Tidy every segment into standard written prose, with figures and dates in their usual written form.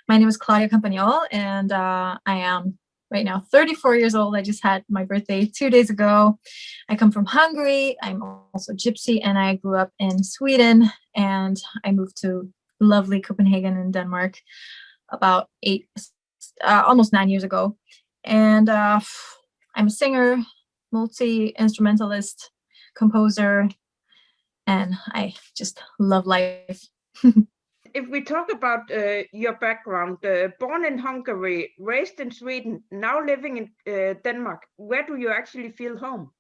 My name is Claudia Campagnol, and I am right now 34 years old. I just had my birthday 2 days ago. I come from Hungary. I'm also Gypsy, and I grew up in Sweden, and I moved to lovely Copenhagen in Denmark about almost 9 years ago. And I'm a singer, multi-instrumentalist, composer, and I just love life. If we talk about your background, born in Hungary, raised in Sweden, now living in Denmark, where do you actually feel home?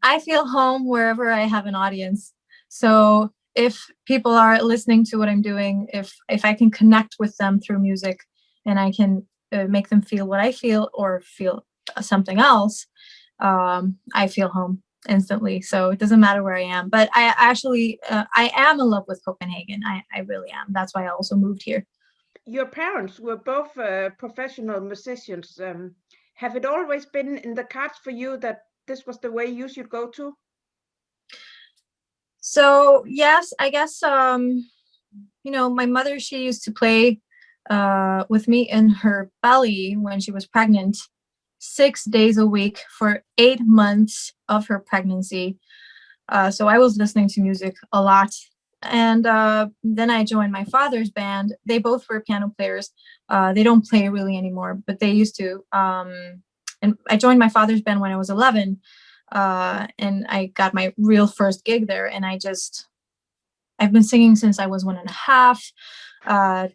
I feel home wherever I have an audience. So if people are listening to what I'm doing, if I can connect with them through music, and I can make them feel what I feel or feel something else, I feel home instantly. So it doesn't matter where I am. But I actually, I am in love with Copenhagen. I really am. That's why I also moved here. Your parents were both professional musicians. Have it always been in the cards for you that this was the way you should go to? So yes, I guess my mother, she used to play with me in her belly when she was pregnant 6 days a week for 8 months of her pregnancy. So I was listening to music a lot. And then I joined my father's band. They both were piano players. They don't play really anymore, but they used to. And I joined my father's band when I was 11. And I got my real first gig there. And I've been singing since I was 1.5.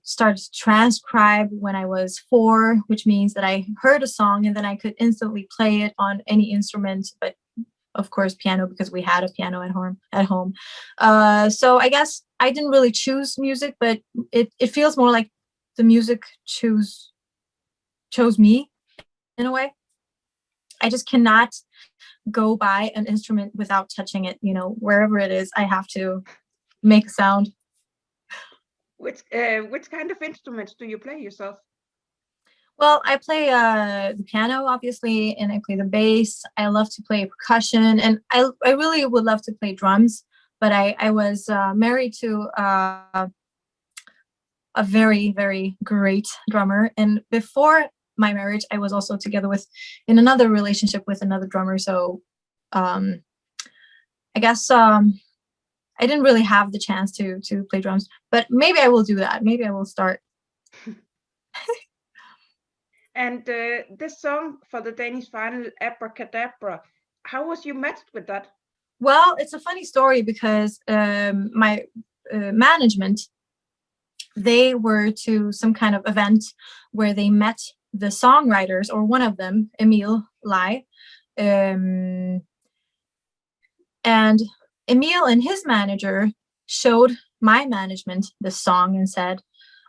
Started to transcribe when I was 4, which means that I heard a song and then I could instantly play it on any instrument, but of course piano, because we had a piano at home. So I guess I didn't really choose music, but it feels more like the music chose me in a way. I just cannot go by an instrument without touching it. Wherever it is, I have to make a sound. Which kind of instruments do you play yourself? Well, I play the piano, obviously, and I play the bass. I love to play percussion, and I really would love to play drums, but I was married to a very, very great drummer. And before my marriage, I was also together in another relationship with another drummer. So I guess I didn't really have the chance to play drums, but maybe I will do that. Maybe I will start. And this song for the Danish final, Abracadabra, how was you matched with that? Well, it's a funny story because my management, they were to some kind of event where they met the songwriters, or one of them, Emil Lai. And Emil and his manager showed my management the song and said,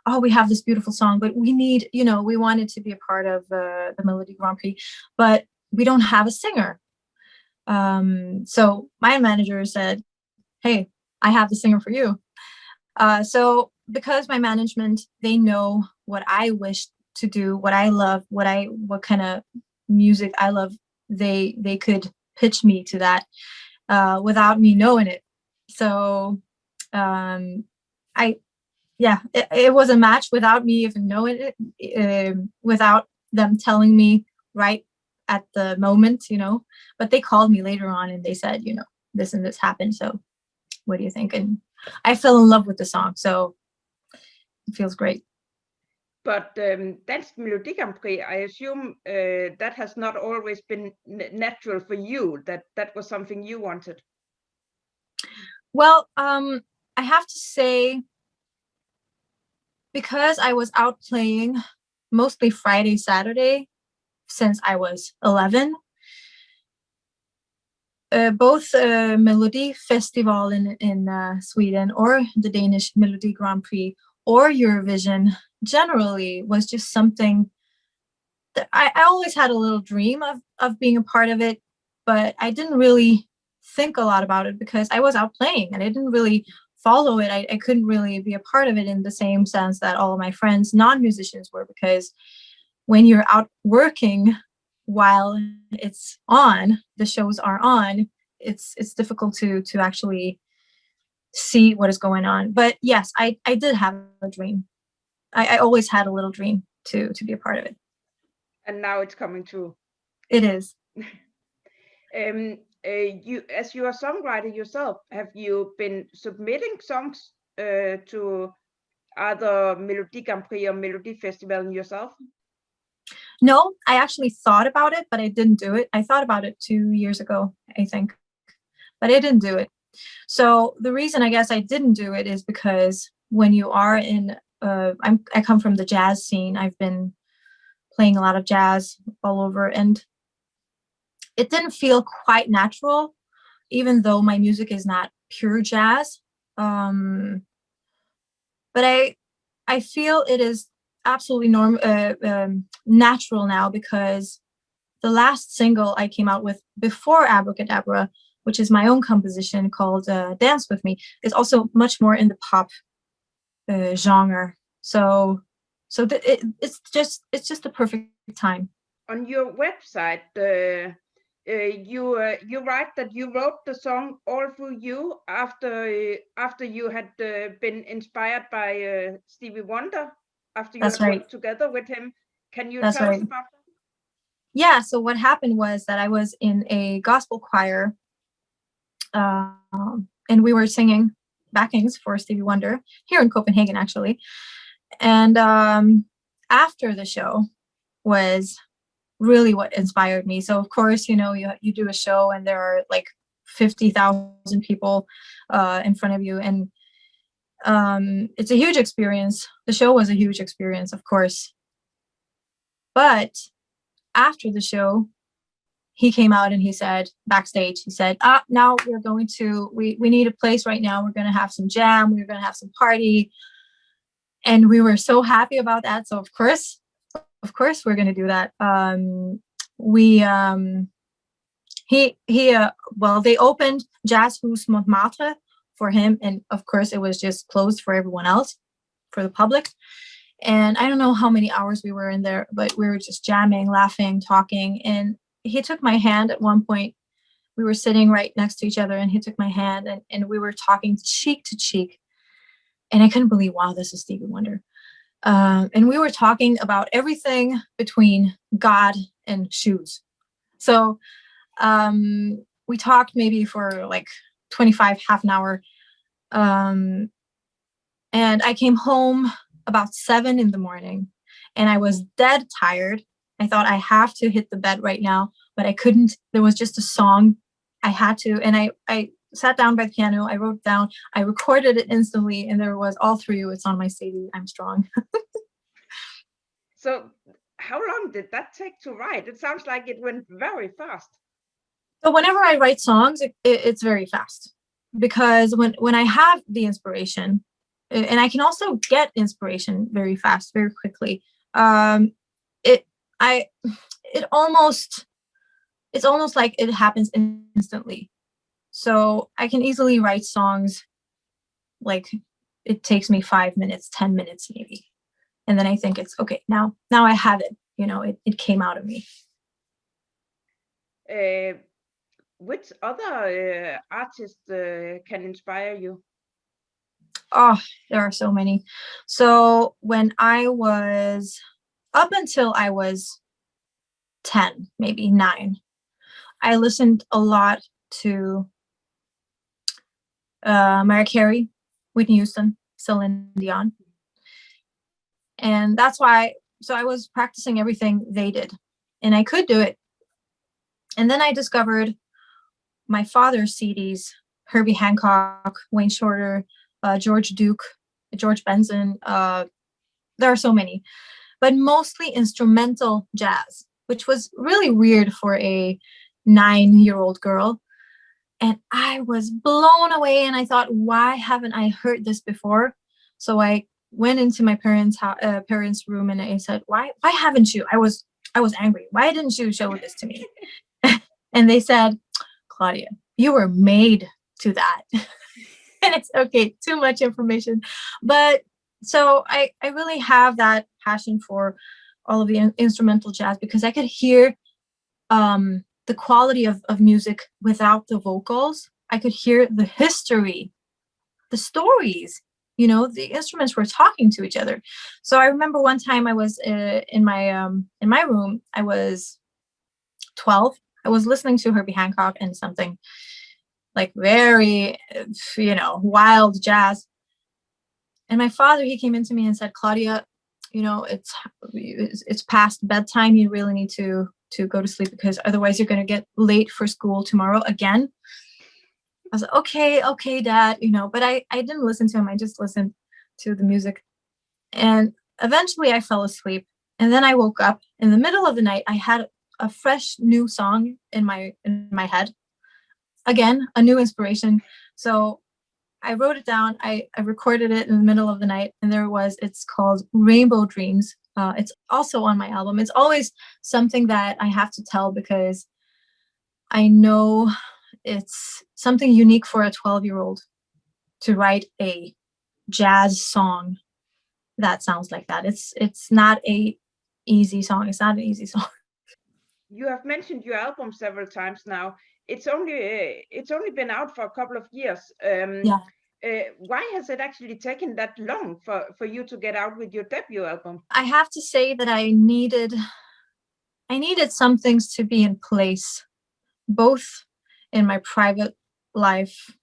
"Oh, we have this beautiful song, but we need, we wanted to be a part of the Melodi Grand Prix, but we don't have a singer." So my manager said, "Hey, I have the singer for you." So because my management, they know what I wish to do, what I love, what kind of music I love, they could pitch me to that without me knowing it. So it was a match without me even knowing it, without them telling me right at the moment, but they called me later on and they said, this and this happened. So what do you think? And I fell in love with the song. So it feels great. But Dansk Melodi Grand Prix, I assume that has not always been natural for you, that was something you wanted. Well, I have to say, because I was out playing mostly Friday, Saturday, since I was 11, both Melodi Festival in Sweden, or the Danish Melodi Grand Prix, or Eurovision generally was just something that I always had a little dream of being a part of it, but I didn't really think a lot about it because I was out playing and I didn't really follow it. I couldn't really be a part of it in the same sense that all of my friends, non-musicians, were, because when you're out working while it's on, the shows are on, it's difficult to actually see what is going on. But yes, I did have a dream. I always had a little dream to be a part of it. And now it's coming true. It is. You, as you are a songwriter yourself, have you been submitting songs to either Melodi Grand Prix or Melodi Festival yourself? No, I actually thought about it, but I didn't do it. I thought about it 2 years ago, I think, but I didn't do it. So the reason I guess I didn't do it is because when you are in, I come from the jazz scene. I've been playing a lot of jazz all over, and it didn't feel quite natural, even though my music is not pure jazz. But I feel it is absolutely natural now, because the last single I came out with before Abracadabra, which is my own composition called Dance With Me, is also much more in the pop genre. So it's just the perfect time. On your website, you write that you wrote the song All Through You after you had been inspired by Stevie Wonder, after you That's had right. worked together with him. Can you That's tell us right. about that? Yeah, so what happened was that I was in a gospel choir, and we were singing backings for Stevie Wonder here in Copenhagen, actually. And after the show was really what inspired me. So of course, you do a show and there are like 50,000 people in front of you, and it's a huge experience. The show was a huge experience, of course. But after the show, he came out and he said, backstage, he said, now we're going to, we need a place right now. We're going to have some jam. We're going to have some party. And we were so happy about that. So of course, we're going to do that. They opened Jazz Hus Montmartre for him. And of course it was just closed for everyone else, for the public. And I don't know how many hours we were in there, but we were just jamming, laughing, talking. And he took my hand at one point. We were sitting right next to each other, and he took my hand, and we were talking cheek to cheek. And I couldn't believe, wow, this is Stevie Wonder. And we were talking about everything between God and shoes. So we talked maybe for like 25, half an hour. And I came home about 7 a.m, and I was dead tired. I thought I have to hit the bed right now, but I couldn't. There was just a song I had to, and I sat down by the piano. I wrote down, I recorded it instantly, and there was All Through You. It's on my CD, I'm Strong. So how long did that take to write? It sounds like it went very fast. So whenever I write songs, it's very fast, because when I have the inspiration, and I can also get inspiration very fast, very quickly. It's almost like it happens instantly. So I can easily write songs, like it takes me 5 minutes, 10 minutes maybe. And then I think it's okay, now I have it, it came out of me. Which other artists can inspire you? Oh, there are so many. So when up until I was 10, maybe 9, I listened a lot to Mariah Carey, Whitney Houston, Celine Dion. And that's why, so I was practicing everything they did, and I could do it. And then I discovered my father's CDs, Herbie Hancock, Wayne Shorter, George Duke, George Benson. There are so many, but mostly instrumental jazz, which was really weird for a 9-year-old girl. And I was blown away, and I thought, why haven't I heard this before? So I went into my parents' room, and I said, why haven't you? I was angry. Why didn't you show this to me? And they said, Claudia, you were made to that. And it's okay, too much information. But so I really have that passion for all of the instrumental jazz, because I could hear the quality of music without the vocals. I could hear the history, the stories. the instruments were talking to each other. So I remember one time I was in my room. I was 12. I was listening to Herbie Hancock and something like very, wild jazz. And my father, he came into me and said, Claudia, it's past bedtime. You really need to go to sleep, because otherwise you're going to get late for school tomorrow again. I was like, okay, Dad, but I didn't listen to him. I just listened to the music. And eventually I fell asleep. And then I woke up in the middle of the night. I had a fresh new song in my head. Again, a new inspiration. So I wrote it down. I recorded it in the middle of the night, and there it was. It's called Rainbow Dreams. It's also on my album. It's always something that I have to tell, because I know it's something unique for a 12-year-old to write a jazz song that sounds like that. It's not a easy song. It's not an easy song. You have mentioned your album several times now. It's only been out for a couple of years. Yeah. Why has it actually taken that long for you to get out with your debut album? I have to say that I needed some things to be in place, both in my private life,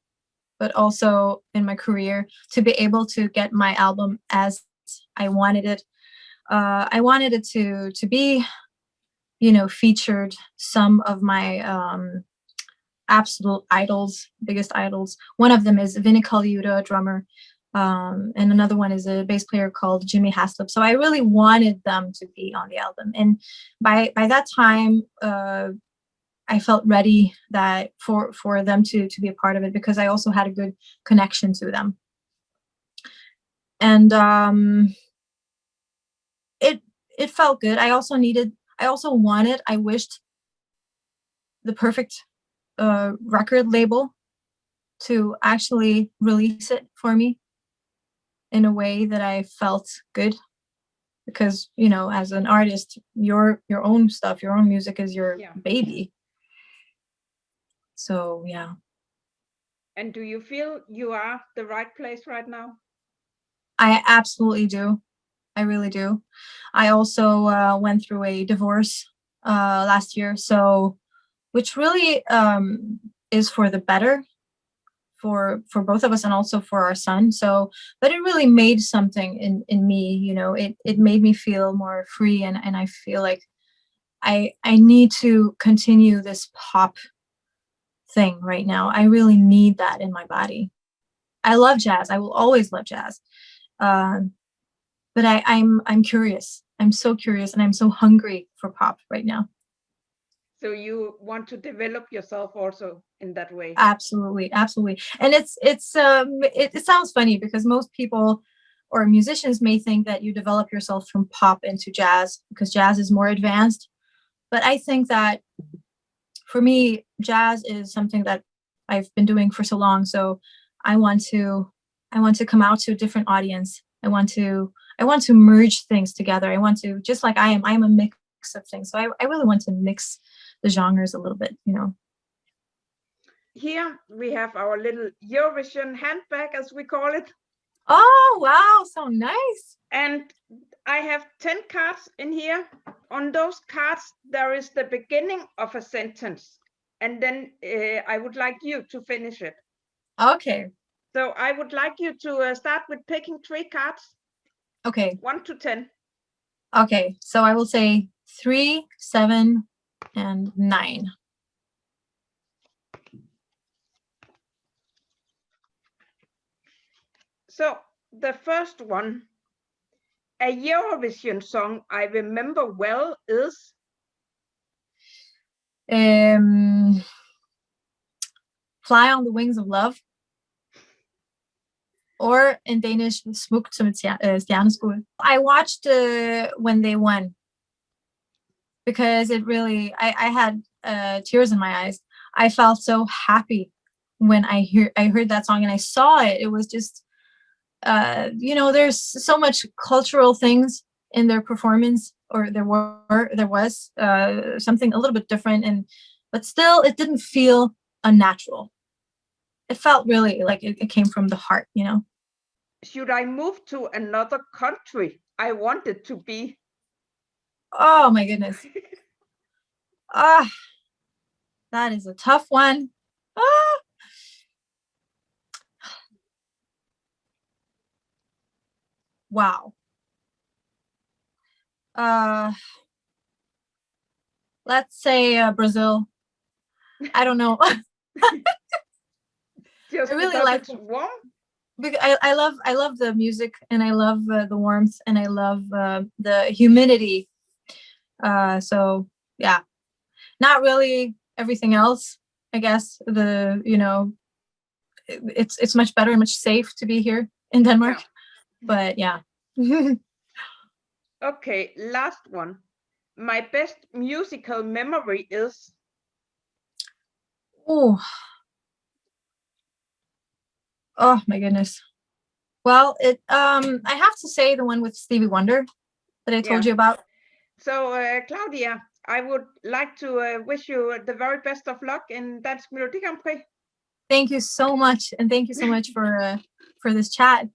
but also in my career, to be able to get my album as I wanted it. I wanted it to be, featured some of my absolute idols, biggest idols. One of them is Vinnie Colaiuta, a drummer, and another one is a bass player called Jimmy Haslip. So I really wanted them to be on the album, and by that time, I felt ready that for them to be a part of it, because I also had a good connection to them, and it felt good. I wished the perfect record label to actually release it for me in a way that I felt good, because as an artist, your own stuff, your own music is your baby. So yeah. And do you feel you are the right place right now? I absolutely do. I really do. I also went through a divorce last year, so which really is for the better for both of us, and also for our son. So, but it really made something in me. It made me feel more free, and I feel like I need to continue this pop thing right now. I really need that in my body. I love jazz. I will always love jazz. But I'm curious. I'm so curious, and I'm so hungry for pop right now. So you want to develop yourself also in that way? Absolutely. And it sounds funny, because most people or musicians may think that you develop yourself from pop into jazz, because jazz is more advanced. But I think that for me, jazz is something that I've been doing for so long. So I want to come out to a different audience. I want to merge things together. I want to, just like I'm a mix of things. So I really want to mix the genres a little bit, Here we have our little Eurovision handbag, as we call it. Oh, wow, so nice. And I have 10 cards in here. On those cards, there is the beginning of a sentence. And then I would like you to finish it. Okay. So I would like you to start with picking 3 cards. Okay. 1 to 10. Okay, so I will say 3, 7, and 9. So the first one, a Eurovision song I remember well is? Fly on the Wings of Love. Or in Danish, Smukt som et stjerneskud. I watched when they won, because it really, I had tears in my eyes. I felt so happy when I heard that song and I saw it. It was just, there's so much cultural things in their performance, or there was something a little bit different, but still it didn't feel unnatural. It felt really like it came from the heart, should I move to another country? I wanted to be. Oh my goodness. Ah, that is a tough one. Ah. Wow. Let's say Brazil. I don't know. Just I really because like it's warm? because I love the music, and I love the warmth, and I love the humidity. So yeah, not really everything else. I guess it's much better and much safe to be here in Denmark. Yeah. But yeah. Okay, last one. My best musical memory is. Oh my goodness. Well, I have to say the one with Stevie Wonder that I told you about. So, Claudia, I would like to wish you the very best of luck in Dansk Melodi Grand Prix. Thank you so much, and thank you so much for this chat.